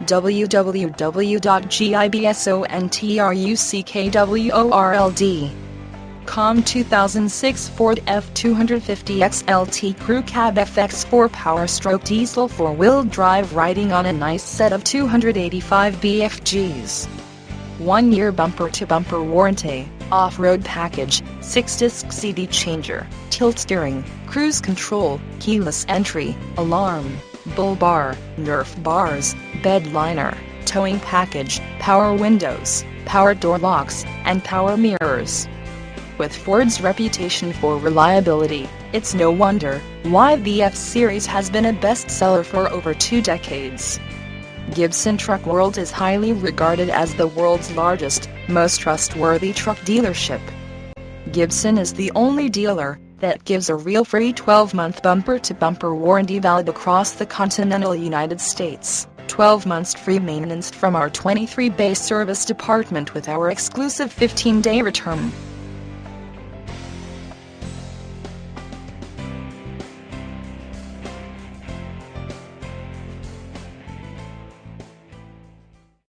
www.gibsonTruckworld.com 2006 Ford F-250 XLT Crew Cab FX4 Power Stroke Diesel 4-wheel drive riding on a nice set of 285 BFGs. 1-year bumper-to-bumper warranty, off-road package, 6-disc CD changer, tilt steering, cruise control, keyless entry, alarm, bull bar, Nerf bars, bed liner, towing package, power windows, power door locks, and power mirrors. With Ford's reputation for reliability, it's no wonder why the F-Series has been a bestseller for over 2 decades. Gibson Truck World is highly regarded as the world's largest, most trustworthy truck dealership. Gibson is the only dealer that gives a real free 12-month bumper-to-bumper warranty valid across the continental United States, 12 months free maintenance from our 23-bay service department with our exclusive 15-day return